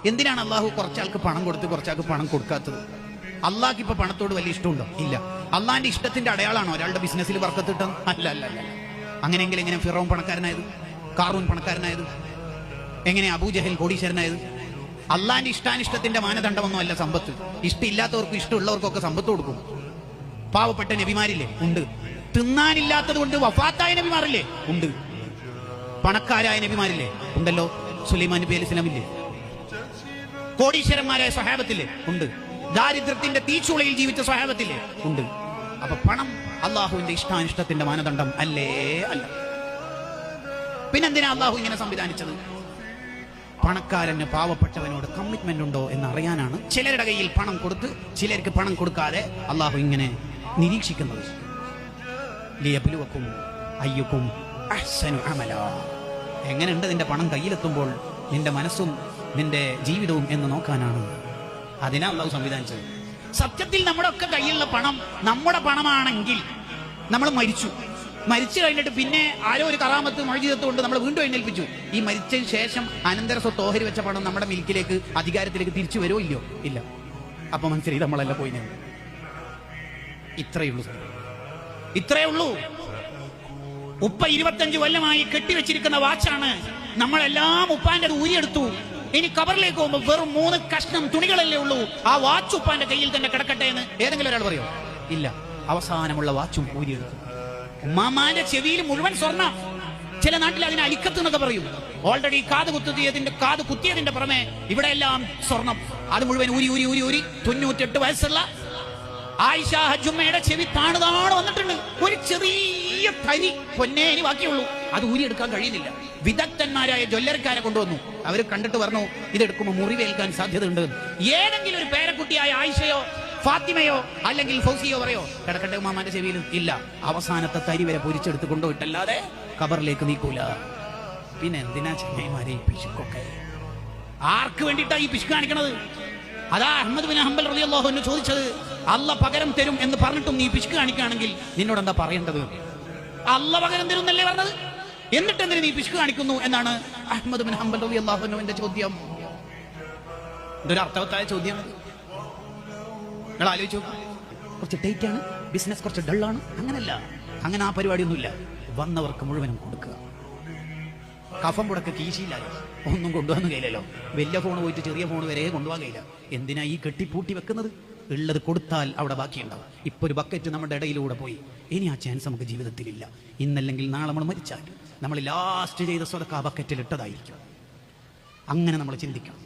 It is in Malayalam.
എന്തിനാണ് അള്ളാഹു കുറച്ചാൾക്ക് പണം കൊടുത്ത് കുറച്ചാൾക്ക് പണം കൊടുക്കാത്തത്? അള്ളാഹ്ക്ക് ഇപ്പൊ പണത്തോട് വലിയ ഇഷ്ടമുണ്ടോ? ഇല്ല. അള്ളാഹിന്റെ ഇഷ്ടത്തിന്റെ അടയാളാണോ ഒരാളുടെ ബിസിനസ്സിൽ ബർക്കത്ത് കിട്ടും? അല്ല അല്ല അല്ല. അങ്ങനെയെങ്കിൽ എങ്ങനെ ഫിറോൻ പണക്കാരനായത്, കാറൂൻ പണക്കാരനായത്, എങ്ങനെ അബൂജഹൽ കോടീശ്വരനായത്? അള്ളാഹിന്റെ ഇഷ്ടാനിഷ്ടത്തിന്റെ മാനദണ്ഡമൊന്നും അല്ല സമ്പത്ത്. ഇഷ്ടമില്ലാത്തവർക്കും ഇഷ്ടമുള്ളവർക്കൊക്കെ സമ്പത്ത് കൊടുക്കും. പാവപ്പെട്ട നബിമാരില്ലേ? ഉണ്ട്. തിന്നാനില്ലാത്തത് കൊണ്ട് വഫാത്തായ നബിമാരില്ലേ? ഉണ്ട്. പണക്കാരായ നബിമാരില്ലേ? ഉണ്ടല്ലോ. സുലൈമാൻ നബി അലൈഹി സ്വലാമില്ലേ? കോടീശ്വരന്മാരായ സ്വഹാബത്തില്ലേ? ഉണ്ട്. ദാരിദ്ര്യത്തിന്റെ തീച്ചുളയിൽ ജീവിച്ച സ്വഹാബത്തില്ലേ? ഉണ്ട്. അപ്പൊ പണം അള്ളാഹുവിന്റെ ഇഷ്ടാനിഷ്ടത്തിന്റെ മാനദണ്ഡം അല്ലേ? അല്ല. പിന്നെന്തിനാ അള്ളാഹു ഇങ്ങനെ സംവിധാനിച്ചത്? പണക്കാരന് പാവപ്പെട്ടവനോട് കമ്മിറ്റ്മെന്റ് ഉണ്ടോ എന്ന് അറിയാനാണ് ചിലരുടെ കയ്യിൽ പണം കൊടുത്ത് ചിലർക്ക് പണം കൊടുക്കാതെ അള്ളാഹു ഇങ്ങനെ നിരീക്ഷിക്കുന്നത്. ലിയബ്ലുവക്കും അയ്യുക്കും അഹ്സനു അമലാ. എങ്ങനെയുണ്ട് നിന്റെ പണം കയ്യിലെത്തുമ്പോൾ നിന്റെ മനസ്സും നിന്റെ ജീവിതവും എന്ന് നോക്കാനാണ്. അതിനാ അള്ളാഹു സംവിധാനിച്ചത്. സത്യത്തിൽ നമ്മുടെ ഒക്കെ കയ്യിലുള്ള പണം നമ്മുടെ പണമാണെങ്കിൽ നമ്മൾ മരിച്ചു കഴിഞ്ഞിട്ട് പിന്നെ ആരോ ഒരു കറാമത്ത് മൊഴിജിതത്ത് കൊണ്ട് നമ്മൾ വീണ്ടും എഴുന്നേൽപ്പിച്ചു. ഈ മരിച്ചതിന് ശേഷം അനന്തര സ്വത്ത് ഓഹരി വെച്ച പണം നമ്മുടെ മിൽക്കിലേക്ക് അധികാരത്തിലേക്ക് തിരിച്ചു വരുമോ ഇല്ലയോ? ഇല്ല. അപ്പൊ മനസ്സിലായി നമ്മളല്ല പോയി. ഇത്രയേ ഉള്ളൂ. ഉപ്പ 25 കൊല്ലമായി കെട്ടിവെച്ചിരിക്കുന്ന വാച്ചാണ്. നമ്മളെല്ലാം ഉപ്പാന്റെ ഊരിയെടുത്തു. ഇനി കബറിലേക്ക് പോകുമ്പോൾ വെറും 3 കഷ്ണം തുണികളല്ലേ ഉള്ളൂ. ആ വാച്ച് ഉപ്പാന്റെ കയ്യിൽ തന്നെ കിടക്കട്ടെ എന്ന് ഏതെങ്കിലും ഒരാൾ പറയോ? ഇല്ല. അവസാനമുള്ള വാച്ചും ഊരിയെടുത്തു. ഉമ്മാമാന്റെ ചെവിയിൽ മുഴുവൻ സ്വർണ്ണം. ചില നാട്ടിൽ അതിനെ അലിക്കത്ത് എന്നൊക്കെ പറയും. ഓൾറെഡി കാത് കുത്തിയതിന്റെ പുറമെ ഇവിടെ എല്ലാം സ്വർണം. അത് മുഴുവൻ ഊരി 98 വയസ്സുള്ള ആയിഷ ഹജ്ജുമ്മയുടെ ചെവി താണ് വന്നിട്ടുണ്ട്. ഒരു ചെറിയ തരി പൊന്നേ ഇനി ബാക്കിയുള്ളൂ. അത് ഊരിയെടുക്കാൻ കഴിയുന്നില്ല. വിദഗ്ധന്മാരായ ജ്വല്ലറിക്കാരെ കൊണ്ടുവന്നു. അവർ കണ്ടിട്ട് പറഞ്ഞു ഇതെടുക്കുമ്പോൾ മുറിവേൽക്കാൻ സാധ്യതയുണ്ട്. ഏതെങ്കിലും ഒരു പേരക്കുട്ടിയായ ആയിഷയോ ഫാത്തിമയോ അല്ലെങ്കിൽ ഫൗസിയോ പറയോ കിടക്കട്ടെ ഉമ്മാമാന്റെ ചെവിയിലും? ഇല്ല. അവസാനത്തെ തരി വരെ പൊരിച്ചെടുത്ത് കൊണ്ടുപോയിട്ടല്ലാതെ കബറിലേക്ക് നീക്കൂല. പിന്നെ എന്തിനാ ചെന്നൈമാരെ ഈ പിശുക്കൊക്കെ? ആർക്ക് വേണ്ടിയിട്ടാ ഈ പിശുക്ക് കാണിക്കണത്? അതാ അഹ്മദ് ബിൻ ഹംബൽ റളിയല്ലാഹു അൻഹു ചോദിച്ചത്, അല്ല പകരം തരും എന്ന് പറഞ്ഞിട്ടും നീ പിശുക്ക് കാണിക്കുകയാണെങ്കിൽ നിന്നോട് എന്താ പറയേണ്ടത്? അല്ല പകരം തരും എന്നല്ലേ പറഞ്ഞത്, എന്നിട്ട് എന്തിനു നീ പിശുക്ക് കാണിക്കുന്നു എന്നാണ് അഹ്മദ് ബിൻ ഹംബൽ റളിയല്ലാഹു അൻഹുവിന്റെ ചോദ്യം. ഇതൊരു അർത്ഥവത്തായ ചോദ്യമാണ്. നിങ്ങൾ ആലോചിച്ചു. കുറച്ച് ടൈറ്റ് ആണ് ബിസിനസ്, കുറച്ച് ഡള്ളാണ്. അങ്ങനല്ല. അങ്ങനെ ആ പരിപാടിയൊന്നുമില്ല. വന്നവർക്ക് മുഴുവനും കൊടുക്കുക. കഫം പുടക്ക് കീശയില്ലാതെ ഒന്നും കൊണ്ടുപോകാൻ കഴിയില്ലല്ലോ. വലിയ ഫോൺ പോയിട്ട് ചെറിയ ഫോൺ വരെ കൊണ്ടുപോകാൻ കഴിയില്ല. എന്തിനാ ഈ കെട്ടിപ്പൂട്ടി വെക്കുന്നത്? ഉള്ളത് കൊടുത്താൽ അവിടെ ബാക്കിയുണ്ടാവും. ഇപ്പൊ ഒരു ബക്കറ്റ് നമ്മുടെ ഇടയിലൂടെ പോയി. ഇനി ആ ചാൻസ് നമുക്ക് ജീവിതത്തിലില്ല. ഇന്നല്ലെങ്കിൽ നാളെ നമ്മൾ മരിച്ചാൽ നമ്മൾ ലാസ്റ്റ് ചെയ്ത സ്വതക്ക ആ ബക്കറ്റിൽ ഇട്ടതായിരിക്കും. അങ്ങനെ നമ്മൾ ചിന്തിക്കണം.